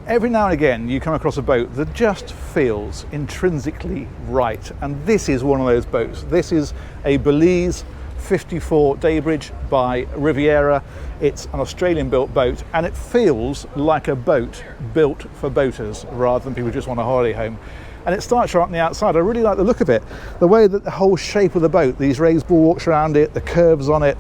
Every now and again you come across a boat that just feels intrinsically right, and this is one of those boats. This is a Belize 54 Daybridge by Riviera. It's an Australian built boat, and it feels like a boat built for boaters rather than people who just want a holiday home. And it starts right on the outside. I really like the look of it, the way that the whole shape of the boat, these raised bulwarks around it, the curves on it.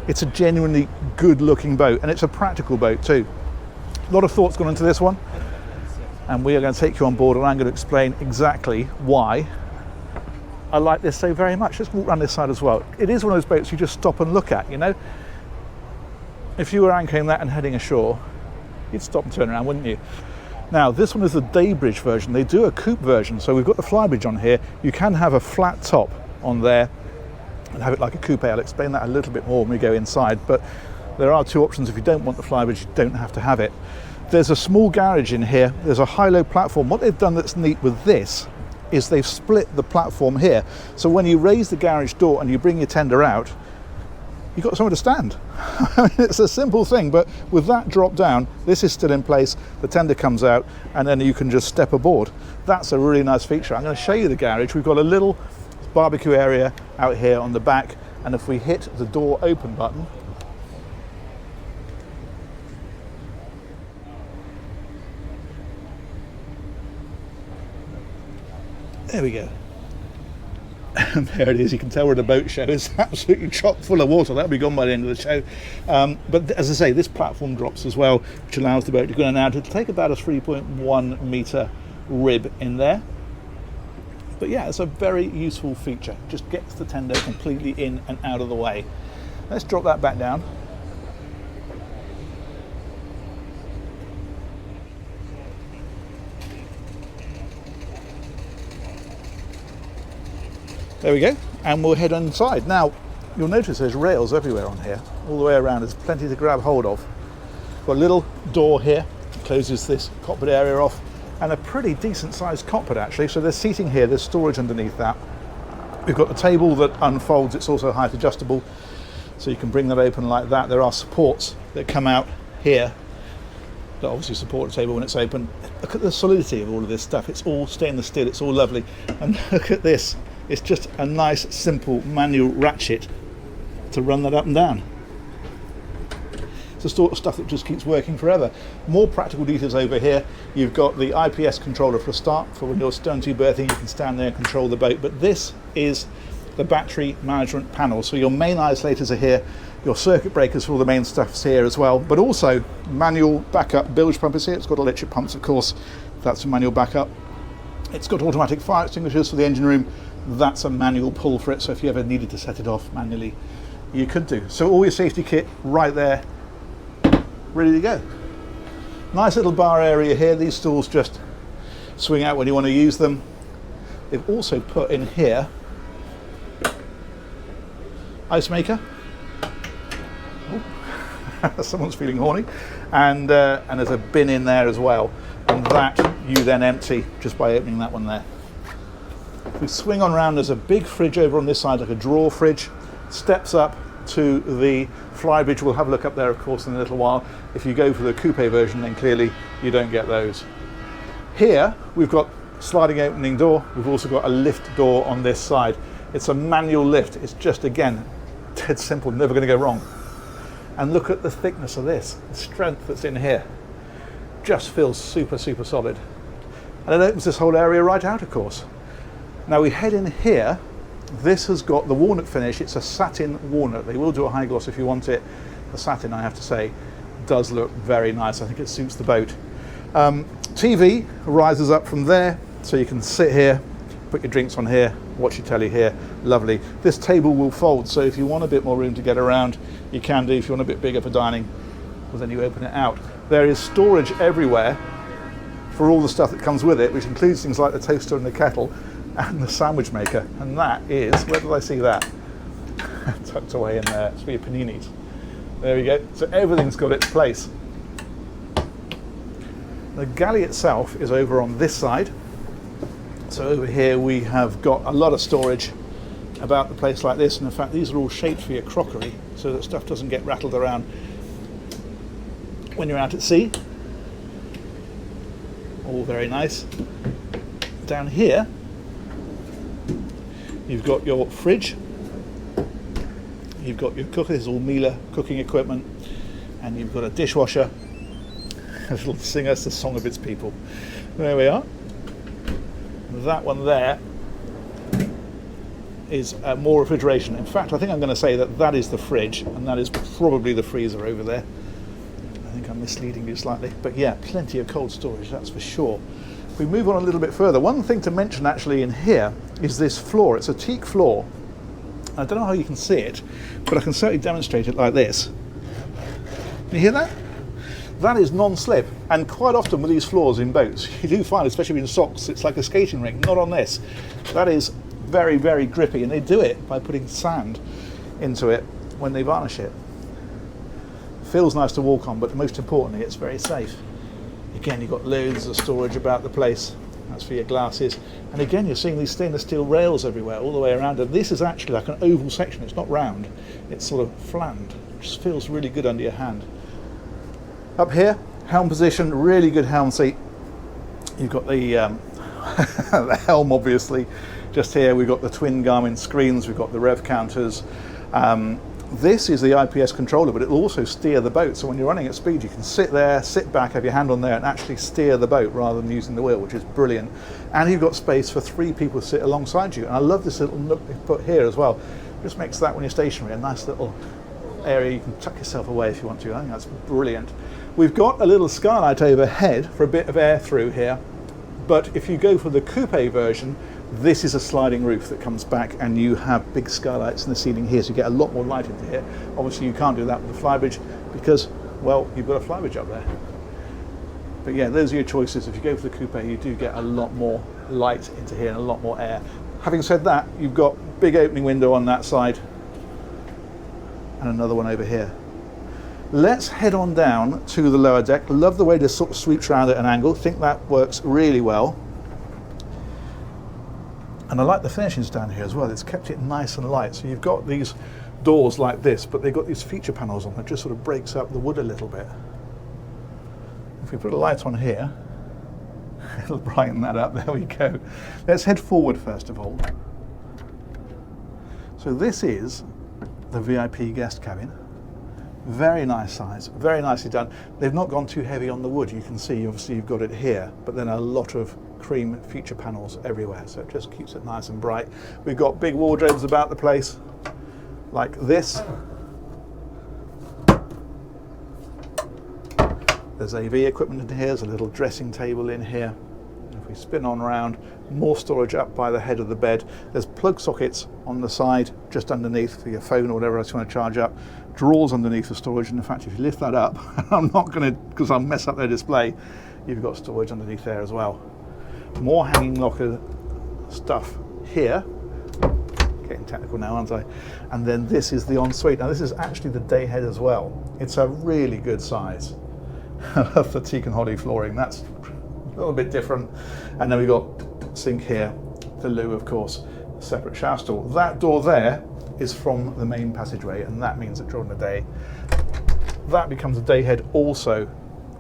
It's a genuinely good looking boat, and it's a practical boat too. A lot of thought's gone into this one, and we are going to take you on board, and I'm going to explain exactly why I like this so very much. Let's walk around this side as well. It is one of those boats you just stop and look at, you know. If you were anchoring that and heading ashore, you'd stop and turn around, wouldn't you? Now, this one is the Daybridge version. They do a coupe version, so we've got the Flybridge on here. You can have a flat top on there and have it like a coupe. I'll explain that a little bit more when we go inside, but there are two options. If you don't want the Flybridge, you don't have to have it. There's a small garage in here. There's a high-low platform. What they've done that's neat with this is they've split the platform here. So when you raise the garage door and you bring your tender out, you've got somewhere to stand. I mean, it's a simple thing, but with that drop down, this is still in place. The tender comes out, and then you can just step aboard. That's a really nice feature. I'm going to show you the garage. We've got a little barbecue area out here on the back, and if we hit the door open button, there we go. And there it is. You can tell we're at a boat show. It's absolutely chock full of water. That'll be gone by the end of the show. But as I say, this platform drops as well, which allows the boat to go in and out. It'll take about a 3.1 metre rib in there. But yeah, it's a very useful feature. Just gets the tender completely in and out of the way. Let's drop that back down. There we go, and we'll head inside. Now, you'll notice there's rails everywhere on here, all the way around. There's plenty to grab hold of. Got a little door here, closes this cockpit area off, and a pretty decent sized cockpit actually. So there's seating here, there's storage underneath that. We've got the table that unfolds. It's also height adjustable, so you can bring that open like that. There are supports that come out here that obviously support the table when it's open. Look at the solidity of all of this stuff. It's all stainless steel, it's all lovely. And look at this. It's just a nice, simple manual ratchet to run that up and down. It's the sort of stuff that just keeps working forever. More practical details over here. You've got the IPS controller for a start. For when you're stern to berthing, you can stand there and control the boat. But this is the battery management panel. So your main isolators are here. Your circuit breakers for all the main stuff's here as well. But also manual backup bilge pump is here. It's got electric pumps, of course. That's a manual backup. It's got automatic fire extinguishers for the engine room. That's a manual pull for it, so if you ever needed to set it off manually, you could do. So all your safety kit right there, ready to go. Nice little bar area here. These stools just swing out when you want to use them. They've also put in here ice maker. Oh. Someone's feeling horny. And there's a bin in there as well, and that you then empty just by opening that one there. We swing on round, there's a big fridge over on this side, like a drawer fridge. Steps up to the Flybridge. We'll have a look up there, of course, in a little while. If you go for the coupe version, then clearly you don't get those. Here, we've got sliding opening door. We've also got a lift door on this side. It's a manual lift. It's just, again, dead simple, never going to go wrong. And look at the thickness of this, the strength that's in here. Just feels super, super solid. And it opens this whole area right out, of course. Now we head in here. This has got the walnut finish. It's a satin walnut. They will do a high gloss if you want it. The satin, I have to say, does look very nice. I think it suits the boat. TV rises up from there, so you can sit here, put your drinks on here, watch your telly here. Lovely. This table will fold, so if you want a bit more room to get around, you can do. If you want a bit bigger for dining, well, then you open it out. There is storage everywhere for all the stuff that comes with it, which includes things like the toaster and the kettle and the sandwich maker. And that is, where did I see that? Tucked away in there. It's for your paninis. There we go. So everything's got its place. The galley itself is over on this side. So over here we have got a lot of storage about the place like this, and in fact these are all shaped for your crockery so that stuff doesn't get rattled around when you're out at sea. all very nice. Down here, you've got your fridge, you've got your cooker, this is all Miele cooking equipment, and you've got a dishwasher. It'll sing us the song of its people. There we are. That one there is more refrigeration. In fact, I think I'm going to say that that is the fridge, and that is probably the freezer over there. I think I'm misleading you slightly, but yeah, plenty of cold storage, that's for sure. If we move on a little bit further, one thing to mention actually in here is this floor. It's a teak floor. I don't know how you can see it, but I can certainly demonstrate it like this. You hear that? That is non-slip, and quite often with these floors in boats, you do find, especially in socks, it's like a skating rink. Not on this. That is very, very grippy, and they do it by putting sand into it when they varnish it. Feels nice to walk on, but most importantly, it's very safe. Again, you've got loads of storage about the place. That's for your glasses. And again, you're seeing these stainless steel rails everywhere, all the way around. And this is actually like an oval section. It's not round. It's sort of flattened, which feels really good under your hand. Up here, helm position, really good helm seat. You've got the, the helm, obviously. Just here, we've got the twin Garmin screens. We've got the rev counters. This is the IPS controller, but it will also steer the boat. So when you're running at speed, you can sit there, sit back, have your hand on there, and actually steer the boat rather than using the wheel, which is brilliant. And you've got space for 3 people to sit alongside you. And I love this little nook they've put here as well. Just makes that, when you're stationary, a nice little area you can tuck yourself away if you want to. I think that's brilliant. We've got a little skylight overhead for a bit of air through here. But if you go for the coupe version, this is a sliding roof that comes back, and you have big skylights in the ceiling here, so you get a lot more light into here. Obviously you can't do that with the Flybridge because, well, you've got a Flybridge up there. But yeah, those are your choices. If you go for the coupe, you do get a lot more light into here and a lot more air. Having said that, you've got big opening window on that side and another one over here. Let's head on down to the lower deck. Love the way this sort of sweeps around at an angle. Think that works really well. And I like the finishings down here as well. It's kept it nice and light. So you've got these doors like this, but they've got these feature panels on that just sort of breaks up the wood a little bit. If we put a light on here, it'll brighten that up. There we go. Let's head forward first of all. So this is the VIP guest cabin. Very nice size, very nicely done. They've not gone too heavy on the wood. You can see, obviously, you've got it here, but then a lot of cream feature panels everywhere, so it just keeps it nice and bright. We've got big wardrobes about the place, like this. There's AV equipment in here, there's a little dressing table in here. If we spin on around, more storage up by the head of the bed. There's plug sockets on the side, just underneath for your phone or whatever else you want to charge up. Drawers underneath for storage, and in fact, if you lift that up, I'm not going to, because I'll mess up their display, you've got storage underneath there as well. More hanging locker stuff here. Getting technical now, aren't I? And then this is the ensuite. Now this is actually the day head as well. It's a really good size. I love the teak and holly flooring. That's a little bit different. And then we've got sink here, the loo, of course, separate shower stall. That door there is from the main passageway, and that means that during the day, that becomes a day head. Also,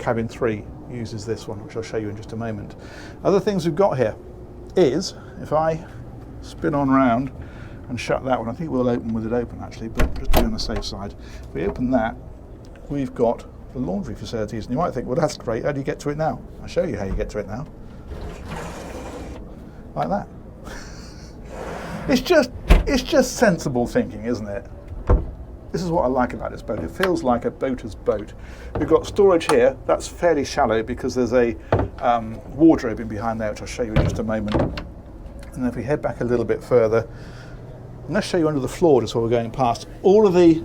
cabin 3 uses this one, which I'll show you in just a moment. Other things we've got here is, if I spin on round and shut that one, I think we'll open with it open actually, but just be on the safe side. If we open that, we've got the laundry facilities, and you might think, well, that's great, how do you get to it now? I'll show you how you get to it now. Like that. It's just sensible thinking, isn't it? This is what I like about this boat. It feels like a boater's boat. We've got storage here. That's fairly shallow because there's a wardrobe in behind there, which I'll show you in just a moment. And then if we head back a little bit further, and let's show you under the floor just while we're going past. All of the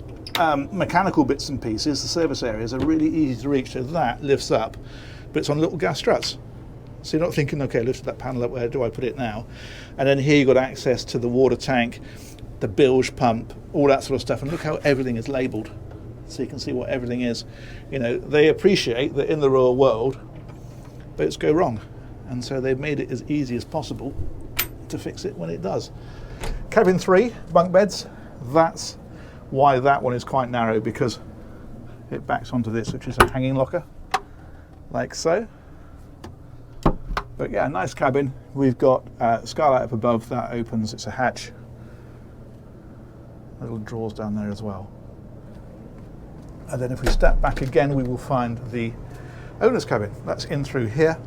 mechanical bits and pieces, the service areas, are really easy to reach. So that lifts up, but it's on little gas struts. So you're not thinking, okay, lifted that panel up, where do I put it now? And then here you've got access to the water tank, the bilge pump, all that sort of stuff. And look how everything is labelled. So you can see what everything is. You know, they appreciate that in the real world, boats go wrong. And so they've made it as easy as possible to fix it when it does. Cabin 3, bunk beds. That's why that one is quite narrow, because it backs onto this, which is a hanging locker, like so. But yeah, nice cabin. We've got skylight up above, that opens, it's a hatch. Little drawers down there as well. And then if we step back again, we will find the owner's cabin. That's in through here.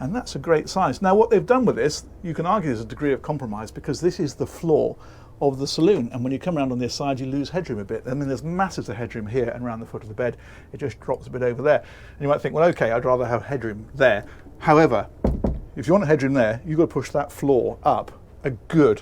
And that's a great size. Now what they've done with this, you can argue there's a degree of compromise because this is the floor of the saloon, and when you come around on this side you lose headroom a bit. I mean, there's masses of headroom here and around the foot of the bed. It just drops a bit over there. And you might think, well, okay, I'd rather have headroom there. However, if you want a headroom there, you've got to push that floor up a good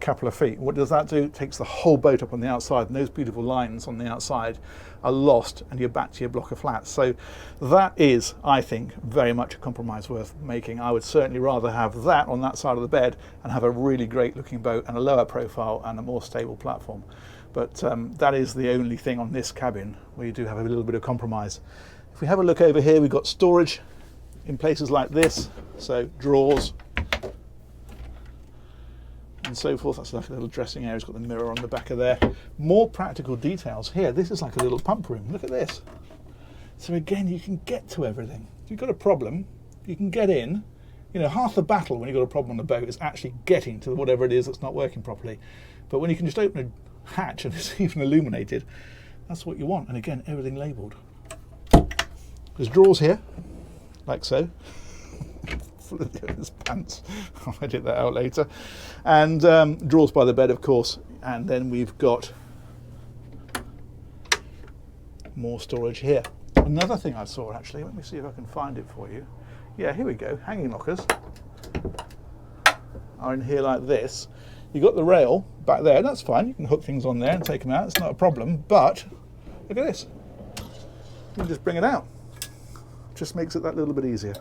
couple of feet. What does that do? It takes the whole boat up on the outside, and those beautiful lines on the outside are lost, and you're back to your block of flats. So that is, I think, very much a compromise worth making. I would certainly rather have that on that side of the bed and have a really great looking boat and a lower profile and a more stable platform. But that is the only thing on this cabin where you do have a little bit of compromise. If we have a look over here, we've got storage in places like this, so drawers and so forth. That's like a little dressing area. It's got the mirror on the back of there. More practical details here. This is like a little pump room. Look at this. So again, you can get to everything. If you've got a problem, you can get in. You know, half the battle when you've got a problem on the boat is actually getting to whatever it is that's not working properly. But when you can just open a hatch and it's even illuminated, that's what you want. And again, everything labelled. There's drawers here, like so. Full of his pants. I'll edit that out later. And drawers by the bed, of course. And then we've got more storage here. Another thing I saw, actually, let me see if I can find it for you. Yeah, here we go. Hanging lockers are in here like this. You've got the rail back there. That's fine. You can hook things on there and take them out. It's not a problem. But look at this. You can just bring it out. Just makes it that little bit easier.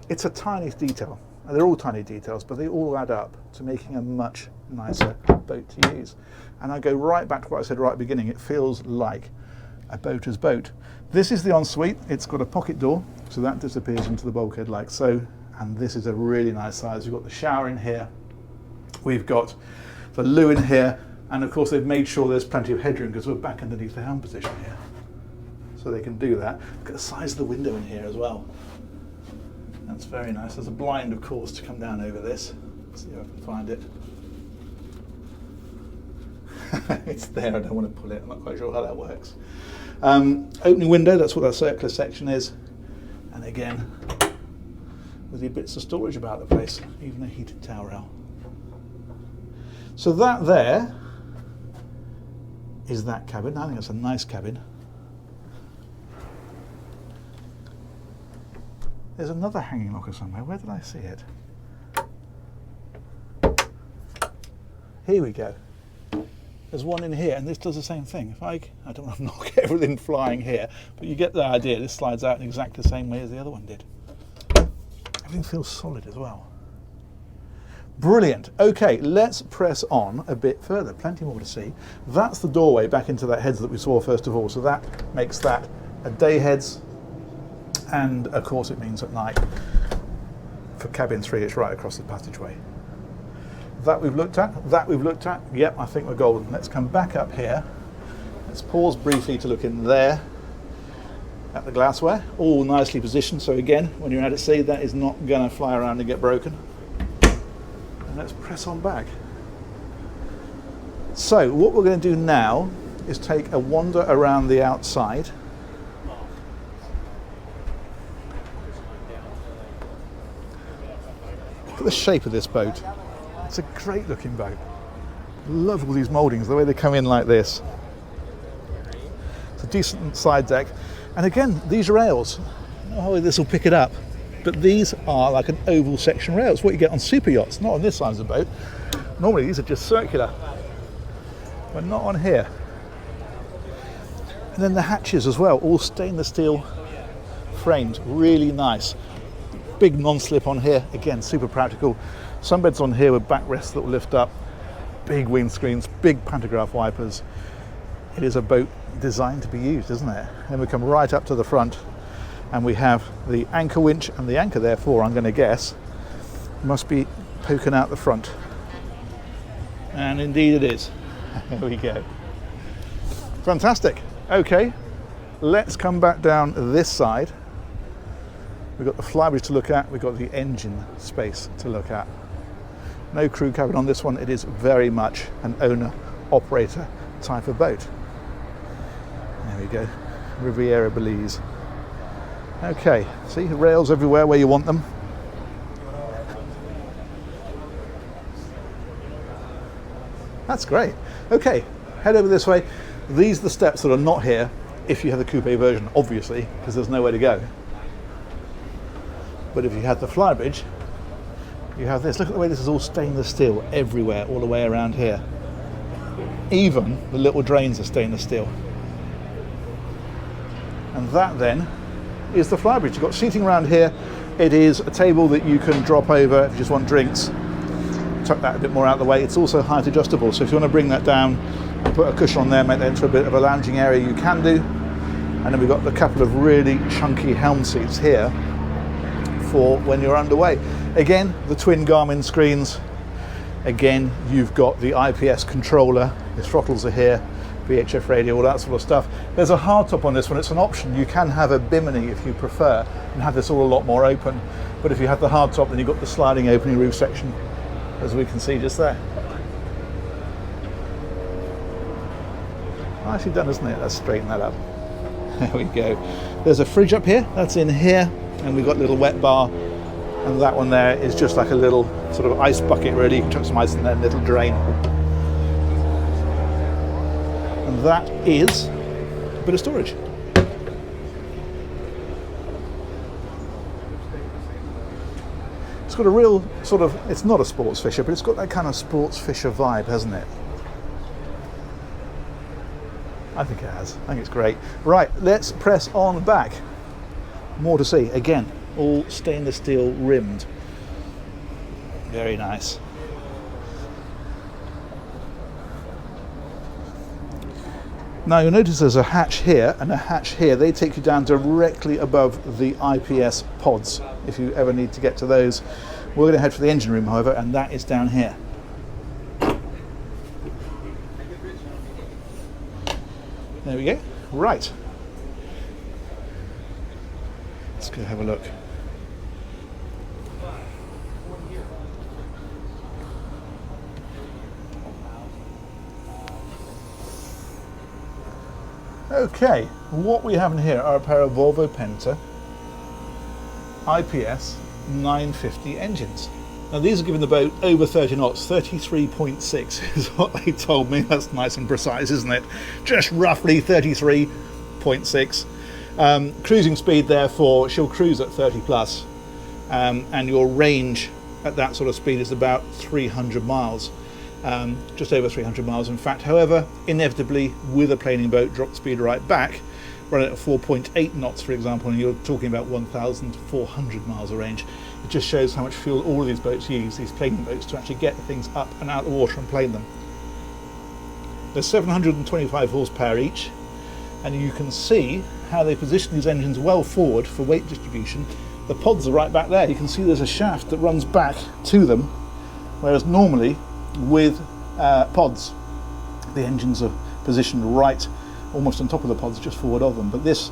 It's a tiny detail. They're all tiny details, but they all add up to making a much nicer boat to use. And I go right back to what I said right at the beginning. It feels like a boater's boat. This is the ensuite. It's got a pocket door, so that disappears into the bulkhead like so. And this is a really nice size. We've got the shower in here. We've got the loo in here. And of course, they've made sure there's plenty of headroom because we're back underneath the helm position here. So they can do that. Look at the size of the window in here as well. That's very nice. There's a blind, of course, to come down over this. Let's see if I can find it. It's there, I don't want to pull it. I'm not quite sure how that works. Opening window, that's what that circular section is. And again, with the bits of storage about the place, even a heated towel rail. So that there is that cabin. I think it's a nice cabin. There's another hanging locker somewhere. Where did I see it? Here we go. There's one in here, and this does the same thing. If I don't want to knock everything flying here, but you get the idea. This slides out in exactly the same way as the other one did. Everything feels solid as well. Brilliant. Okay, let's press on a bit further. Plenty more to see. That's the doorway back into that heads that we saw first of all. So that makes that a day heads. And of course it means at night. For cabin 3, it's right across the passageway. That we've looked at. Yep, I think we're golden. Let's come back up here. Let's pause briefly to look in there at the glassware. All nicely positioned. So again, when you're out at sea, that is not going to fly around and get broken. And let's press on back. So what we're going to do now is take a wander around the outside. Look at the shape of this boat. It's a great looking boat. Love all these mouldings, the way they come in like this. It's a decent side deck. And again, these rails, I don't know how this will pick it up, but these are like an oval section rail. It's what you get on super yachts, not on this size of the boat. Normally these are just circular, but not on here. And then the hatches as well, all stainless steel framed, really nice. Big non-slip on here, again super practical. Sunbeds on here with backrests that will lift up, big windscreens, big pantograph wipers. It is a boat designed to be used, isn't it? Then we come right up to the front and we have the anchor winch, and the anchor therefore, I'm going to guess, must be poking out the front. And indeed it is. There we go. Fantastic. Okay, let's come back down this side We've got the Flybridge to look at, we've got the engine space to look at. No crew cabin on this one, it is very much an owner-operator type of boat. There we go, Riviera Belize. Okay, see, rails everywhere where you want them. That's great. Okay, head over this way. These are the steps that are not here if you have the coupe version, obviously, because there's nowhere to go. But if you had the Flybridge, you have this. Look at the way this is all stainless steel everywhere, all the way around here. Even the little drains are stainless steel. And that then is the Flybridge. You've got seating around here. It is a table that you can drop over if you just want drinks. Tuck that a bit more out of the way. It's also height adjustable, so if you want to bring that down and put a cushion on there, make that into a bit of a lounging area, you can do. And then we've got a couple of really chunky helm seats here for when you're underway. Again, the twin Garmin screens. Again, you've got the IPS controller. The throttles are here, VHF radio, all that sort of stuff. There's a hardtop on this one. It's an option. You can have a bimini if you prefer and have this all a lot more open. But if you have the hardtop, then you've got the sliding opening roof section, as we can see just there. Nicely done, isn't it? Let's straighten that up. There we go. There's a fridge up here. That's in here. And we've got a little wet bar. And that one there is just like a little sort of ice bucket, really. You can chuck some ice in there, little drain. And that is a bit of storage. It's got a real sort of, it's not a sports fisher, but it's got that kind of sports fisher vibe, hasn't it? I think it has. I think it's great. Right, let's press on back. More to see. Again, all stainless steel rimmed. Very nice. Now you'll notice there's a hatch here and a hatch here. They take you down directly above the IPS pods if you ever need to get to those. We're going to head for the engine room, however, and that is down here. There we go. Right. Let's go have a look. Okay, what we have in here are a pair of Volvo Penta IPS 950 engines. Now these are giving the boat over 30 knots, 33.6 is what they told me. That's nice and precise, isn't it? Just roughly 33.6. Cruising speed, therefore, she'll cruise at 30 plus, and your range at that sort of speed is about 300 miles. Just over 300 miles in fact. However, inevitably with a planing boat, drop the speed right back, run it at 4.8 knots for example, and you're talking about 1,400 miles of range. It just shows how much fuel all of these boats use, these planing boats, to actually get things up and out of the water and plane them. There's 725 horsepower each, and you can see how they position these engines well forward for weight distribution. The pods are right back there. You can see there's a shaft that runs back to them, whereas normally with pods the engines are positioned right almost on top of the pods, just forward of them. But this,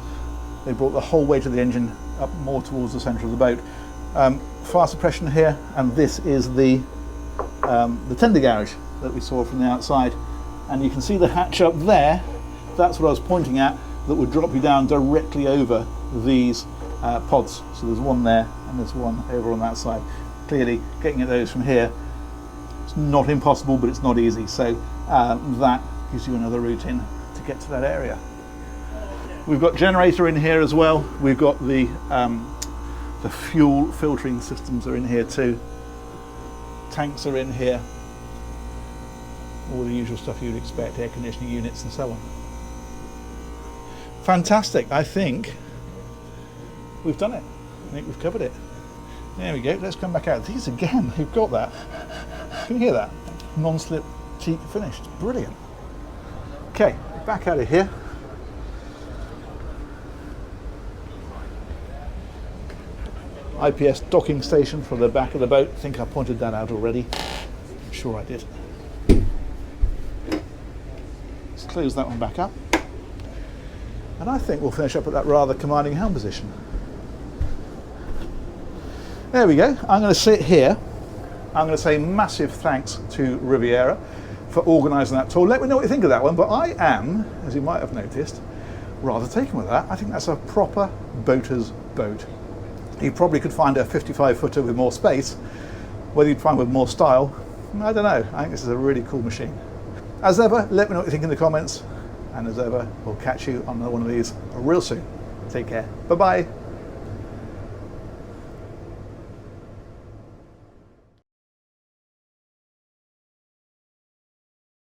they brought the whole weight of the engine up more towards the centre of the boat. Fire suppression here, and this is the tender garage that we saw from the outside. And you can see the hatch up there. That's what I was pointing at, that would drop you down directly over these pods. So there's one there and there's one over on that side. Clearly getting at those from here, it's not impossible, but it's not easy. So that gives you another route in to get to that area. We've got generator in here as well. We've got the fuel filtering systems are in here too. Tanks are in here. All the usual stuff you'd expect, air conditioning units and so on. Fantastic. I think we've done it. I think we've covered it. There we go. Let's come back out. These again, they've got that. Can you hear that? Non-slip teak finish. It's brilliant. Okay, back out of here. IPS docking station for the back of the boat. I think I pointed that out already. I'm sure I did. Let's close that one back up. And I think we'll finish up at that rather commanding helm position. There we go. I'm going to sit here. I'm going to say massive thanks to Riviera for organising that tour. Let me know what you think of that one, but I am, as you might have noticed, rather taken with that. I think that's a proper boater's boat. You probably could find a 55-footer with more space. Whether you'd find with more style, I don't know. I think this is a really cool machine. As ever, let me know what you think in the comments. And as ever, we'll catch you on another one of these real soon. Take care. Bye-bye.